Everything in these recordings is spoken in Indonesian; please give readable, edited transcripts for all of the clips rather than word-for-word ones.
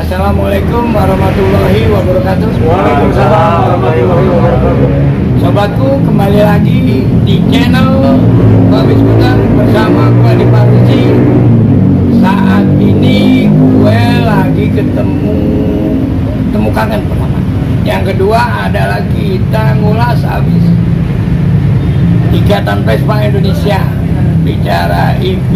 Assalamualaikum warahmatullahi wabarakatuh. Waalaikumsalam warahmatullahi wabarakatuh. Sobatku, kembali lagi di channel Babi Skuter bersama gue di Paruci. Saat ini gue lagi ketemu kangen pertama. Yang kedua adalah kita ngulas habis Ikatan Vespa Indonesia. Bicara IP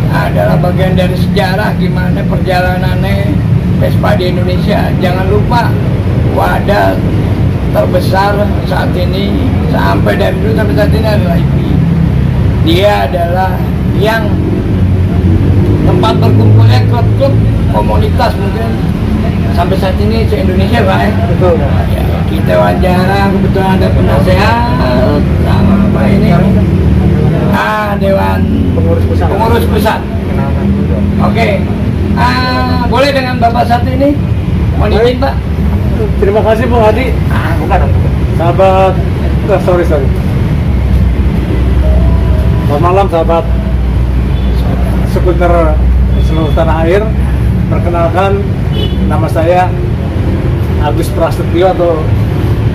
adalah bagian dari sejarah gimana perjalanannya Vespa di Indonesia. Jangan lupa wadah terbesar saat ini sampai dari dulu sampai saat ini adalah IP. Dia adalah yang tempat berkumpulnya klub-klub komunitas mungkin sampai saat ini se Indonesia, Pak. Betul. Ya, kita wawancara kebetulan ada penasehat sama apa ini Dewan Pengurus Pusat. Oke. Boleh dengan Bapak satu ini? Mohon izin, Pak. Terima kasih Bu Hadi. Bukan. Sahabat, sorry. Selamat malam sahabat skuter seluruh tanah air. Perkenalkan, nama saya Agus Prasetyo atau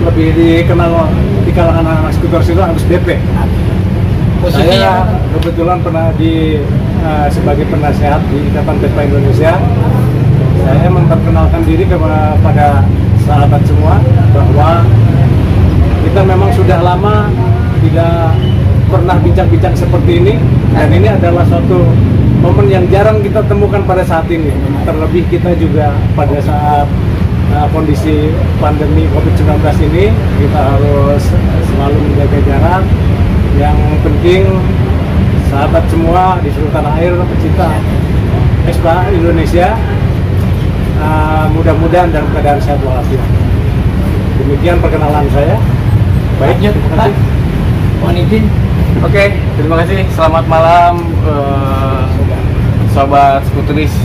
lebih dikenal di kalangan anak skuter itu Agus DP. Saya kebetulan pernah sebagai penasehat di Ikatan Vespa Indonesia. Saya memperkenalkan diri kepada sahabat semua bahwa kita memang sudah lama tidak pernah bincang-bincang seperti ini, dan ini adalah suatu momen yang jarang kita temukan pada saat ini. Terlebih kita juga pada saat kondisi pandemi COVID-19 ini, kita harus selalu menjaga jarak. Yang penting sahabat semua di seluruh tanah air pecinta Vespa Indonesia mudah-mudahan dalam keadaan sehat walafiat. Demikian perkenalan saya. Baik, terima kasih. Mohon izin. Oke, terima kasih. Selamat malam sobat skuteris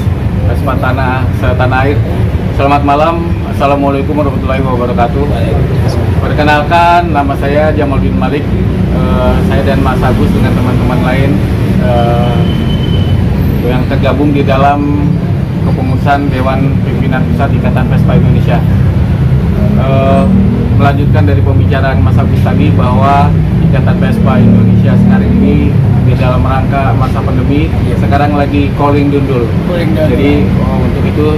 Vespa setanah air. Selamat malam. Assalamualaikum warahmatullahi wabarakatuh. Perkenalkan, nama saya Jamaluddin Malik. Saya dan Mas Agus dengan teman-teman lain yang tergabung di dalam kepengurusan Dewan Pimpinan Pusat Ikatan Vespa Indonesia. Melanjutkan dari pembicaraan Mas Agus tadi bahwa Ikatan Vespa Indonesia sekarang ini di dalam rangka masa pandemi sekarang lagi calling dundul. Jadi untuk itu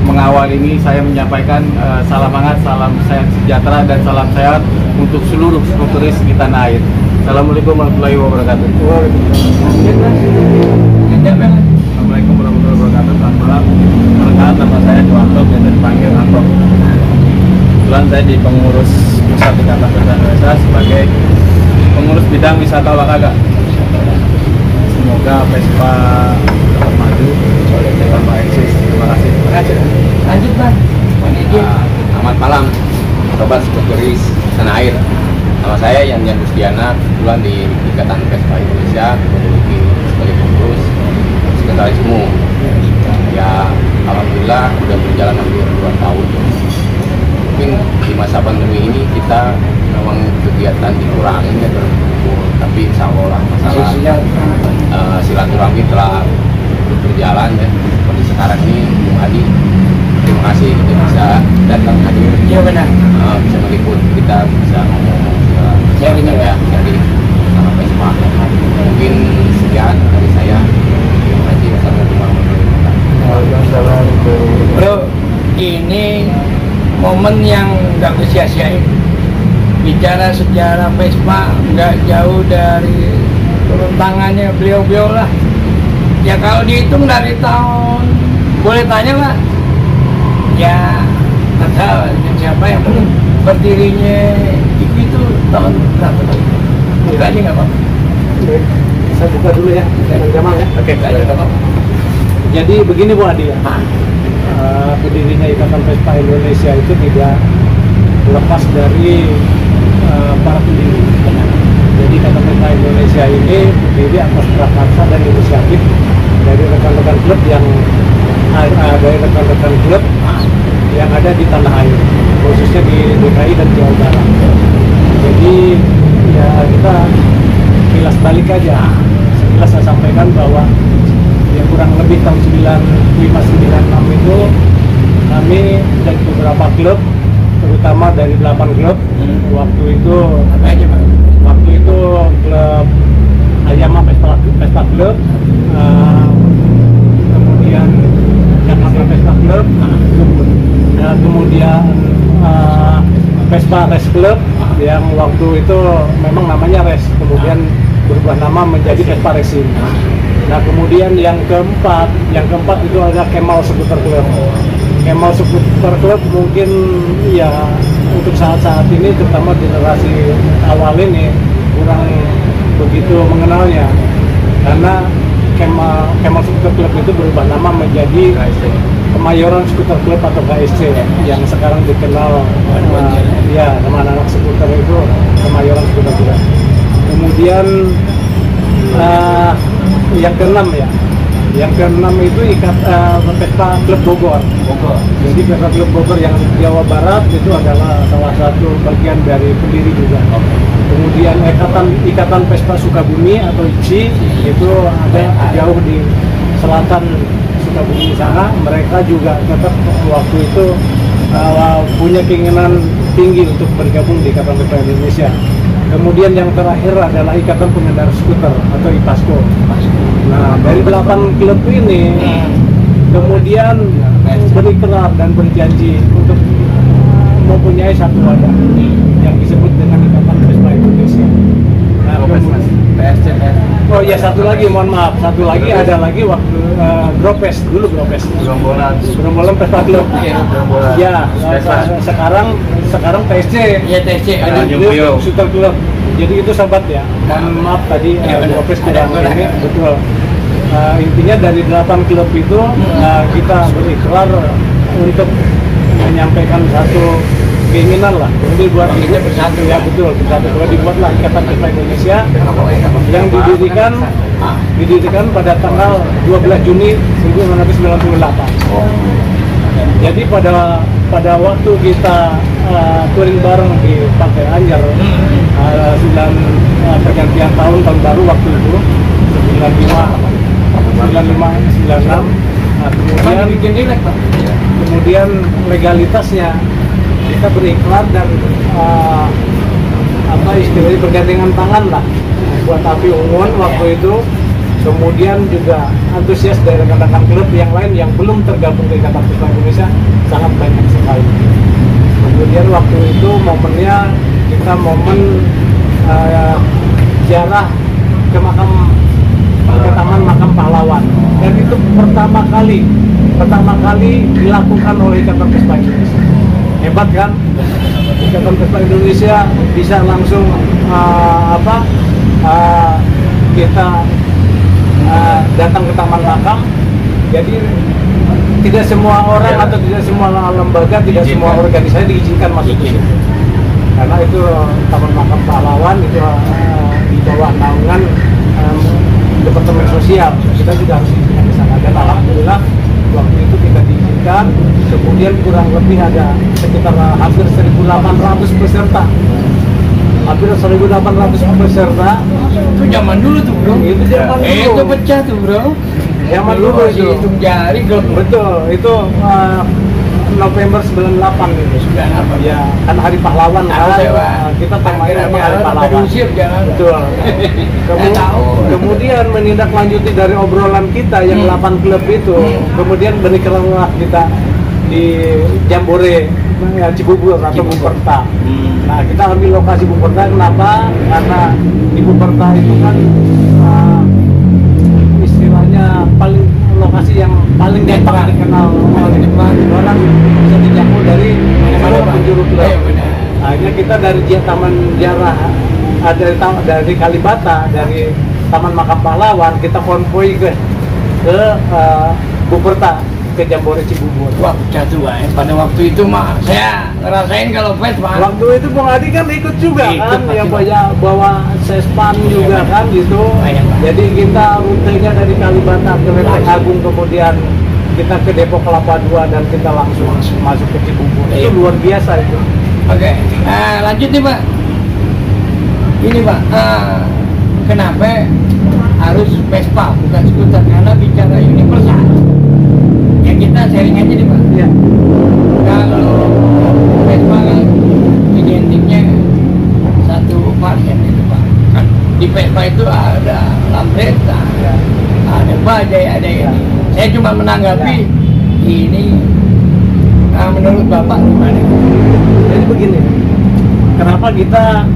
mengawal ini saya menyampaikan salam hangat, salam sehat sejahtera dan salam sehat untuk seluruh skuteris di tanah air. Assalamualaikum warahmatullahi wabarakatuh. Assalamualaikum warahmatullahi wabarakatuh. Selamat malam. Perkenalkan, nama saya Joanto, biasa dipanggil Anto. Kebetulan saya di pengurus Pusat Ikatan Vespa Indonesia sebagai pengurus bidang wisata olahraga. Semoga Vespa tetap maju, tambah eksis. Terima kasih. Lanjut, Pak. Selamat malam, sobat skuteris tanah air. Nama saya Yan Gustiana, kebetulan di Ikatan Vespa Indonesia, memiliki sebagai pengurus sekretarismu. Ya, alhamdulillah sudah berjalan hampir 2 tahun. Mungkin di masa pandemi ini kita memang kegiatan dikurangi ya, berkumpul, tapi insya Allah masalah silaturahmi telah berjalan ya. Seperti sekarang ini, Bung Adi, terima kasih kita bisa datang hadir. Iya benar. Bisa meliput, kita bisa ngomong sharing ya dari Vespa. Mungkin sekian dari saya. Terima kasih. Wassalamualaikum warahmatullahi wabarakatuh. Bro, ini momen yang nggak sia-siain. Bicara sejarah Vespa nggak jauh dari turun tangannya beliau-beliau lah. Ya kalau dihitung dari tahun, boleh tanya Pak? Ya, nggak tahu siapa yang berdirinya itu tahun berapa? Buka aja nggak Pak? Saya buka dulu ya, dengan Jamal ya. Oke, nggak ada apa-apa. Jadi begini Bu Adi ya. Berdirinya Ikatan Vespa Indonesia itu tidak lepas dari para pendiri. Jadi Ikatan Vespa Indonesia ini berdiri atas prakarsa dan inisiatif dari rekan-rekan klub yang ada di tanah air, khususnya di DKI dan Jawa Barat. Jadi ya kita kilas balik aja. Sekilas saya sampaikan bahwa ya kurang lebih tahun 95-96 itu kami dari beberapa klub, terutama dari 8 klub. Waktu itu Apa aja Pak? waktu itu klub Ayama Vespa Club, kemudian Jakarta Vespa Club, kemudian Vespa Race Club yang waktu itu memang namanya Race, kemudian berubah nama menjadi Vespa Racing. Nah kemudian yang keempat itu adalah Kemal Skuter Club. Kemal Skuter Club mungkin ya untuk saat-saat ini, terutama generasi awal ini, kurang begitu mengenalnya, karena Kemal Skuter Club itu berubah nama menjadi Kemayoran Skuter Club atau KSC yang sekarang dikenal ya sama anak skuter itu Kemayoran Skuter Club. Kemudian yang keenam itu Vespa Club Bogor. Jadi Vespa Club Bogor yang Jawa Barat itu adalah salah satu bagian dari pendiri juga. Kemudian Ikatan Vespa Sukabumi atau IPSI itu ada jauh di selatan Sukabumi sana. Mereka juga tetap waktu itu punya keinginan tinggi untuk bergabung di Ikatan Vespa Indonesia. Kemudian yang terakhir adalah Ikatan Pengendara Skuter atau IPASKO. Nah, dari 8 klub ini kemudian berikrar dan berjanji untuk mempunyai satu wadah yang disebut dengan Ikatan Vespa Indonesia. Nah, oh ya, satu lagi, mohon maaf, ada lagi waktu Gropes dulu, Gerombolan Vespa Club. Ya, sekarang TSC. Iya TSC. Skuter Club. Jadi itu sahabat ya. Mohon maaf tadi Gropes kurang ini, betul. Intinya dari 8 klub itu kita berikrar untuk menyampaikan satu keinginan lah, jadi buat kita bersatu ya, betul, bersatu. Kalau dibuatlah Ikatan Vespa Indonesia yang didirikan pada tanggal 12 Juni 1998. Jadi pada waktu kita touring bareng di Pantai Anyer, pergantian tahun baru waktu itu 95, 96. Kemudian legalitasnya kita berikrar dan istilahnya bergandengan tangan lah buat api unggun waktu itu. Kemudian juga antusias dari rekan-rekan klub yang lain yang belum tergabung di Ikatan Vespa Indonesia sangat banyak sekali. Kemudian waktu itu momennya kita ziarah ke Taman Makam Pahlawan, dan itu pertama kali dilakukan oleh Ikatan Vespa Indonesia. Hebat kan? Ikatan Vespa Indonesia bisa langsung kita datang ke Taman Makam. Jadi tidak semua orang atau tidak semua lembaga, tidak semua organisasi diizinkan masuk ke situ. Karena itu Taman Makam Pahlawan itu di bawah naungan Departemen Sosial. Kita juga harus diizinkan ke sana. Dan alhamdulillah waktu itu kita diizinkan. Kemudian kurang lebih ada sekitar hampir 1.800 peserta. Hampir 1.800 peserta. Itu zaman dulu tuh bro. Itu zaman dulu. Itu pecah tuh bro. Zaman dulu itu. Hitung jari bro. Betul. Itu November 98 itu. 98. Ya, kan Hari Pahlawan kan. Kita temanya Hari Pahlawan. Betul. Kemudian menindaklanjuti dari obrolan kita yang 8 klub itu, kemudian berikrarlah kita di Jambore Cibubur atau Buperta. Nah, kita ambil lokasi Buperta. Kenapa? Karena di Buperta itu kan istilahnya lokasi yang paling gampang dikenal orang, bisa dijangkau dari penjuru klub. Akhirnya kita dari Taman Jarah, dari Kalibata, dari Taman Makam Pahlawan, kita konvoi ke Buperta, ke Jambore Cibubur. Wah, jatuh pada waktu itu mah saya ngerasain kalau Vespa. Waktu itu Bung Adi kan ikut juga kan, yang bawa sespan juga kan gitu. Jadi kita rutenya dari Kalibata ke Lenteng Agung, kemudian kita ke Depok Kelapa II, dan kita langsung masuk ke Cibubur. Itu luar biasa itu. Oke, lanjut nih Pak. Ini Pak, kenapa harus Vespa bukan skuter? Karena bicara universal. Yang kita sharing aja nih Pak. Ya. Vespa itu ada Lambretta, ada Bajaj, ada ini. Saya cuma menanggapi ini. Menurut Bapak gimana? Jadi begini, kenapa kita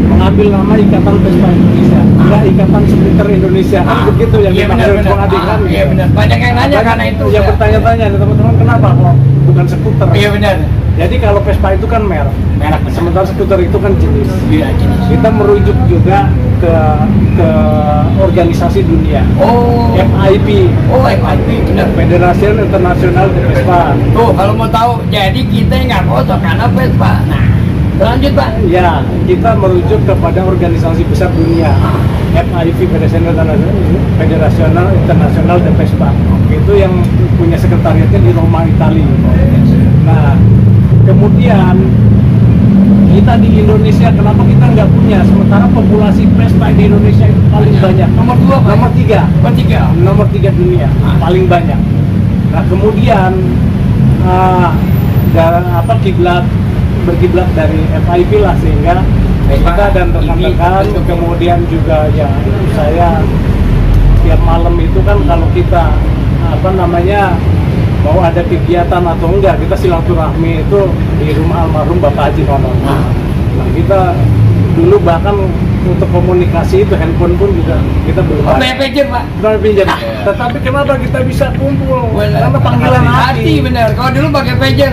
mengambil nama Ikatan Vespa Indonesia, enggak Ikatan Skuter Indonesia, kan begitu yang dimaksud pengadilan. Iya benar. Banyak yang nanya karena itu. Yang bertanya-tanya teman-teman, kenapa kok bukan skuter? Iya benar. Jadi kalau Vespa itu kan merek, sementara skuter itu kan jenis. Iya jenis. Kita merujuk juga ke organisasi dunia. Oh. FIP. Oh FIP benar. Federasi Internasional de Vespa. Tuh kalau mau tahu, jadi kita nggak foto karena Vespa. Nah, lanjut Pak. Ya, kita merujuk kepada organisasi besar dunia. FIP Federasional Internasional de Vespa. Itu yang punya sekretariatnya di Roma, Italia. Nah, kemudian kita di Indonesia, kenapa kita nggak punya? Sementara populasi Vespa di Indonesia itu paling banyak. Nomor 2 Pak? Nomor 3. Nomor 3 dunia, paling banyak. Nah, kemudian kiblat berkiblat dari FIP lah, sehingga kita dan rekan-rekan, kemudian juga ya saya tiap malam itu kan kalau kita mau ada kegiatan atau enggak, kita silaturahmi itu di rumah almarhum Bapak Haji Nono. Nah, kita dulu bahkan untuk komunikasi itu handphone pun juga kita belum ada. Pager Pak. Belum pinjam. Tetapi kenapa kita bisa kumpul? Karena panggilan hati. Benar. Kalau dulu pakai pager,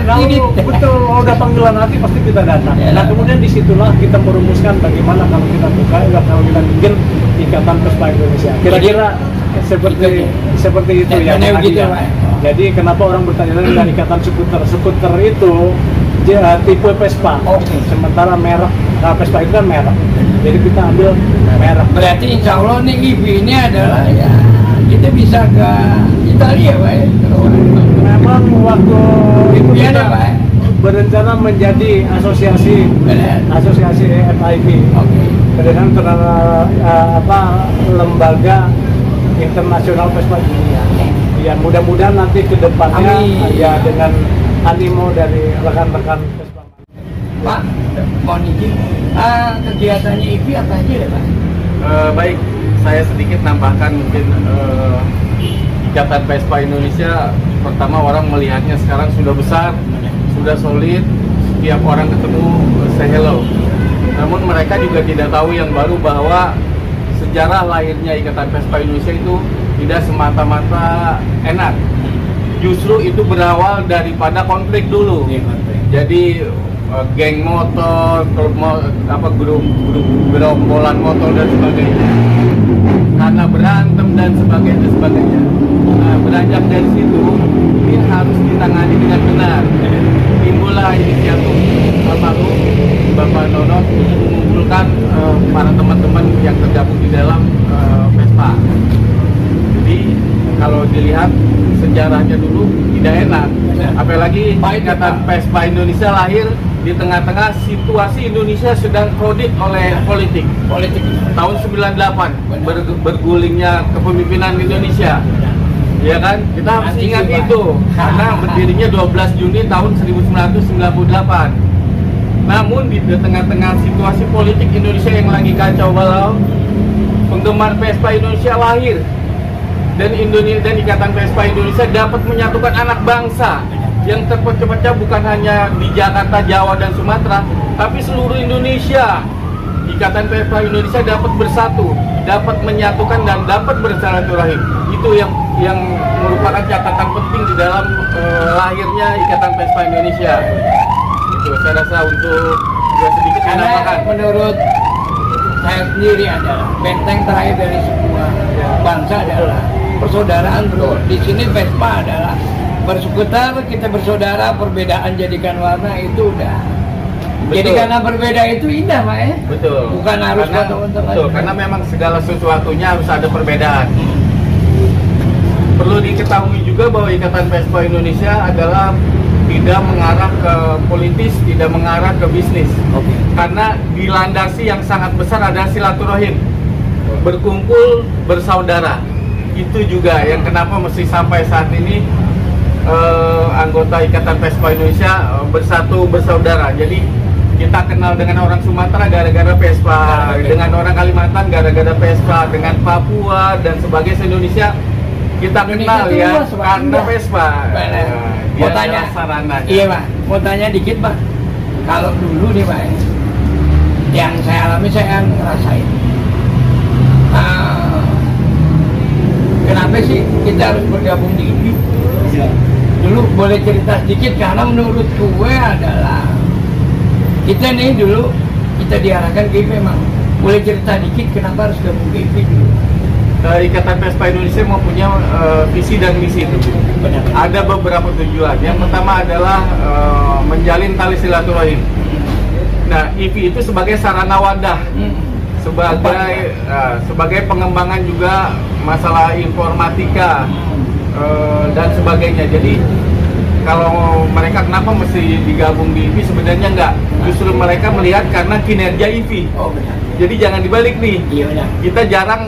betul. Udah panggilan hati pasti kita datang. Nah kemudian disitulah kita merumuskan bagaimana kalau kita buka, kalau kita bikin Ikatan Vespa Indonesia. Kira-kira seperti itu ya. Jadi kenapa orang bertanya dengan Ikatan skuter? Skuter itu tipe Vespa. Sementara merek Vespa itu kan merek. Jadi kita ambil merek. Berarti insya Allah nih EV ini adalah ya kita bisa ke Italia Pak ya. Memang waktu itu kita Pak berencana menjadi asosiasi FIP. Berdasarkan lembaga internasional Vespa dunia. Ya mudah-mudahan nanti ke depannya ya dengan animo dari rekan-rekan Vespa. Pak, mohon izin, kegiatannya EV apa aja ya Pak? Baik, saya sedikit nambahkan mungkin Ikatan Vespa Indonesia, pertama orang melihatnya sekarang sudah besar, sudah solid, setiap orang ketemu say hello. Namun mereka juga tidak tahu yang baru bahwa sejarah lahirnya Ikatan Vespa Indonesia itu tidak semata-mata enak. Justru itu berawal daripada konflik dulu. Jadi geng motor, grup gerombolan motor dan sebagainya, karena berantem dan sebagainya. Nah, beranjak dari situ ini harus ditangani dengan benar. Timbullah inisiatif almarhum Bapak Nono untuk mengumpulkan para teman-teman yang tergabung di dalam Vespa. Jadi kalau dilihat sejarahnya dulu tidak enak, apalagi Ikatan Vespa Indonesia lahir di tengah-tengah situasi Indonesia sedang krodit oleh politik. Tahun 98 bergulingnya kepemimpinan Indonesia. Ya kan? Kita harus ingat itu karena berdirinya 12 Juni tahun 1998. Namun di tengah-tengah situasi politik Indonesia yang lagi kacau balau, penggemar Vespa Indonesia lahir. Dan Ikatan Vespa Indonesia dapat menyatukan anak bangsa yang terpecah-pecah bukan hanya di Jakarta, Jawa, dan Sumatera, tapi seluruh Indonesia. Ikatan Vespa Indonesia dapat bersatu, dapat menyatukan, dan dapat bersilaturahim. Itu yang merupakan catatan penting di dalam lahirnya Ikatan Vespa Indonesia. Itu saya rasa untuk sedikit menambahkan. Menurut saya sendiri adalah benteng terakhir dari sebuah bangsa adalah persaudaraan, bro. Di sini Vespa adalah bersekutar, kita bersaudara, perbedaan jadikan warna, itu udah. Betul. Jadi karena berbeda itu indah Pak ya? Betul. Bukan harus betul, karena memang segala sesuatunya harus ada perbedaan. Perlu diketahui juga bahwa Ikatan Vespa Indonesia adalah tidak mengarah ke politis, tidak mengarah ke bisnis. Karena dilandasi yang sangat besar adalah silaturahim, berkumpul, bersaudara. Itu juga yang kenapa mesti sampai saat ini anggota Ikatan Vespa Indonesia bersatu, bersaudara. Jadi kita kenal dengan orang Sumatera gara-gara Vespa, dengan orang Kalimantan gara-gara Vespa, dengan Papua dan sebagainya Indonesia kita kenal ya karena Vespa. Mau tanya, iya Pak, mau tanya dikit Pak. Kalau dulu nih Pak, yang saya alami saya ngerasain. Kenapa sih kita harus bergabung di IPI? Dulu boleh cerita sedikit karena menurut gue adalah kita nih dulu kita diarahkan ke IPI memang. Boleh cerita dikit kenapa harus gabung ke IPI dulu? Ikatan Vespa Indonesia mempunyai visi dan misi itu. Benar. Ada beberapa tujuan. Yang pertama adalah menjalin tali silaturahim. Nah, IPI itu sebagai sarana wadah, sebagai pengembangan juga masalah informatika dan sebagainya. Jadi kalau mereka kenapa mesti digabung di IPI, sebenarnya enggak. Justru mereka melihat karena kinerja IPI. Oh benar. Jadi jangan dibalik nih. Iya benar. Kita jarang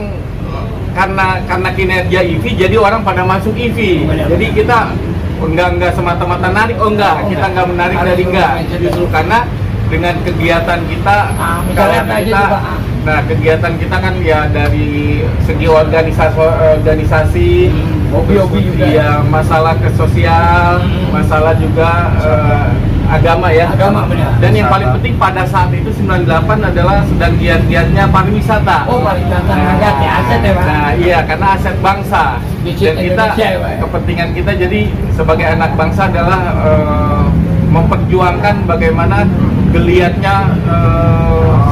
karena kinerja IPI jadi orang pada masuk IPI. Benar. Jadi kita enggak semata-mata narik, kita enggak menarik dari enggak. Justru karena dengan kegiatan kita, kegiatan kita kan ya dari segi organisasi, hobi-hobi juga ya, masalah kesosial, masalah juga agama ya. Agama benar. Dan yang paling penting pada saat itu 98 adalah sedang giat-giatnya pariwisata. Oh pariwisata angkat ya aset ya Pak. Nah iya, karena aset bangsa. Dan kita kepentingan kita jadi sebagai anak bangsa adalah memperjuangkan bagaimana geliatnya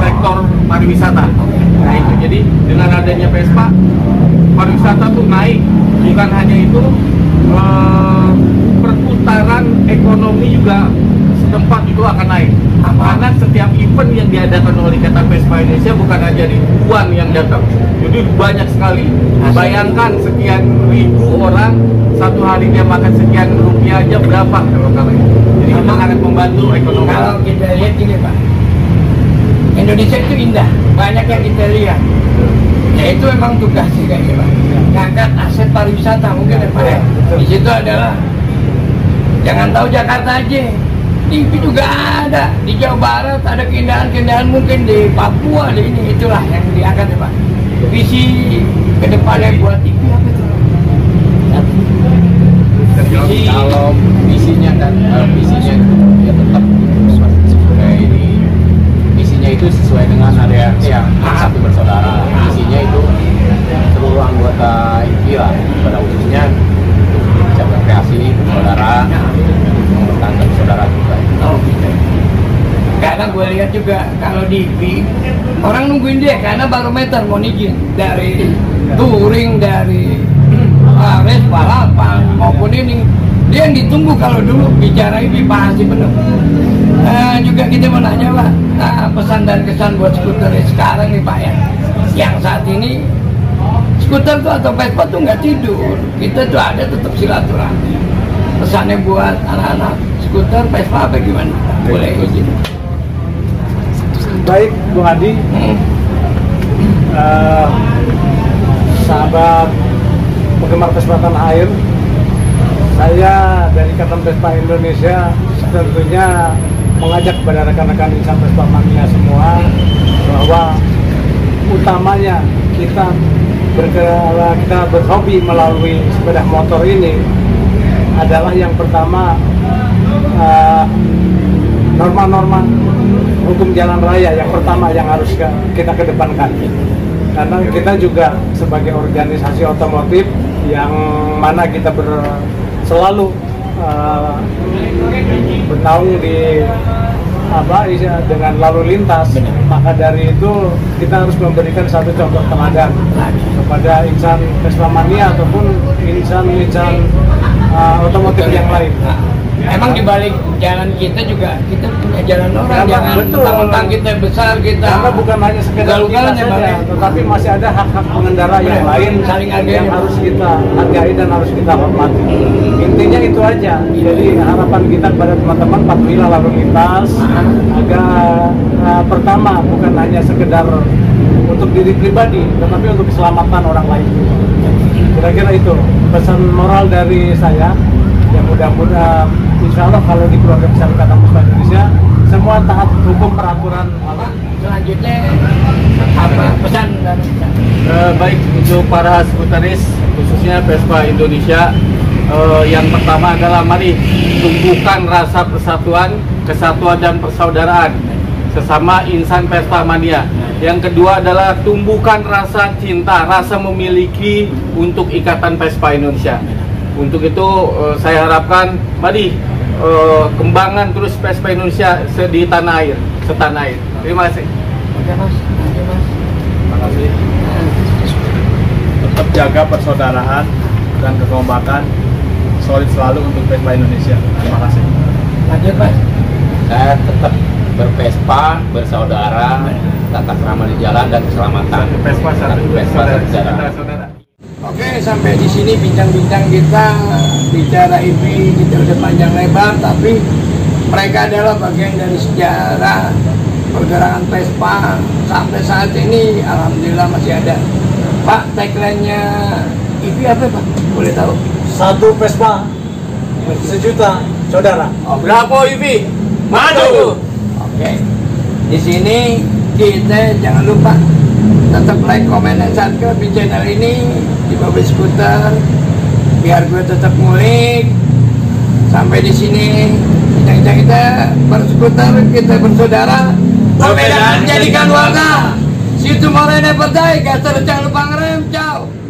sektor pariwisata. Nah itu jadi dengan adanya Vespa, pariwisata tuh naik. Bukan hanya itu, perputaran ekonomi juga setempat itu akan naik. Karena setiap event yang diadakan oleh Ikatan Vespa Indonesia bukan hanya ribuan yang datang, jadi banyak sekali. Bayangkan sekian ribu orang satu hari dia makan sekian rupiah aja berapa kalau itu. Jadi itu sangat membantu ekonomi. Kalau kita lihat gini Pak, Indonesia itu indah, banyak yang kita lihat. Ya itu memang tugasnya kayaknya Pak. Ngangkat aset pariwisata mungkin ya Pak. Di situ adalah jangan tahu Jakarta aja. Di IPI juga ada, di Jawa Barat ada keindahan-keindahan, mungkin di Papua, di ini, itulah yang diangkat ya Pak. Visi kedepannya buat IPI apa itu? Kalau visinya kan, visinya itu ya tetap sesuai ini. Visinya itu sesuai dengan area yang satu bersaudara. Visinya itu seluruh anggota IPI lah, pada khususnya cabang kreasi bersaudara, mempertahankan saudara juga. Oh gitu. Karena gue lihat juga kalau di IPI orang nungguin dia karena barometer mau izin dari touring, dari race balapan maupun ini dia yang ditunggu. Kalau dulu bicara IPI pasti penuh. Juga kita mau nanya Pak, pesan dan kesan buat skuter sekarang nih Pak ya, yang saat ini skuter tuh atau Vespa tuh nggak tidur, kita tuh ada tetap silaturahmi. Pesannya buat anak-anak skuter Vespa apa gimana? Boleh izin. Baik, Bung Adi, sahabat penggemar Vespa tanah air, saya dari Ikatan Vespa Indonesia tentunya mengajak kepada rekan-rekan insan Vespa Mania semua bahwa utamanya kita berhobi melalui sepeda motor ini adalah yang pertama norma-norma hukum jalan raya yang pertama yang harus kita kedepankan, karena kita juga sebagai organisasi otomotif yang mana kita selalu bernaung di dengan lalu lintas. Maka dari itu kita harus memberikan satu contoh teladan kepada insan Vespa Mania ataupun insan otomotif yang lain. Emang di balik jalan kita juga kita punya jalan orang, jangan betul. mentang-mentang kita besar kita. Karena bukan hanya sekedar kita saja, tetapi masih ada hak-hak pengendara yang lain yang harus kita hargai dan harus kita hormati. Intinya itu aja. Jadi harapan kita kepada teman-teman apabila lalu lintas agar pertama bukan hanya sekedar untuk diri pribadi, tetapi untuk keselamatan orang lain. Kira-kira itu pesan moral dari saya. Yang mudah-mudahan insya Allah kalau di keluarga besar Ikatan Vespa Indonesia semua taat hukum peraturan. Selanjutnya apa pesan dan Baik untuk para skuteris khususnya Vespa Indonesia, yang pertama adalah mari tumbuhkan rasa persatuan, kesatuan dan persaudaraan sesama insan Vespa Mania. Yang kedua adalah tumbuhkan rasa cinta, rasa memiliki untuk Ikatan Vespa Indonesia. Untuk itu saya harapkan mari kembangkan terus Vespa Indonesia di tanah air, setanah air. Terima kasih. Oke mas, Terima kasih. Tetap jaga persaudaraan dan kekompakan, solid selalu untuk Vespa Indonesia. Terima kasih. lanjut mas. Saya tetap bervespa, bersaudara, tata krama di jalan dan keselamatan. Vespa satu, Vespa saudara. saudara. Oke, sampai di sini bincang-bincang kita bicara ini kita udah panjang lebar, tapi mereka adalah bagian dari sejarah pergerakan Vespa sampai saat ini. Alhamdulillah masih ada. Pak, tagline-nya IPI apa Pak? Boleh tahu? Satu Vespa, sejuta saudara. Bravo Ivi, maju! Oke. Di sini kita jangan lupa tetap like, komen, dan subscribe di channel ini di Bobby Scooter biar gue tetap ngulik. Sampai di sini bincang-bincang kita berskuter, kita bersaudara. Perbedaan jadikan warna. See you tomorrow, never die. Guys, jangan lupa ngerem. Ciao.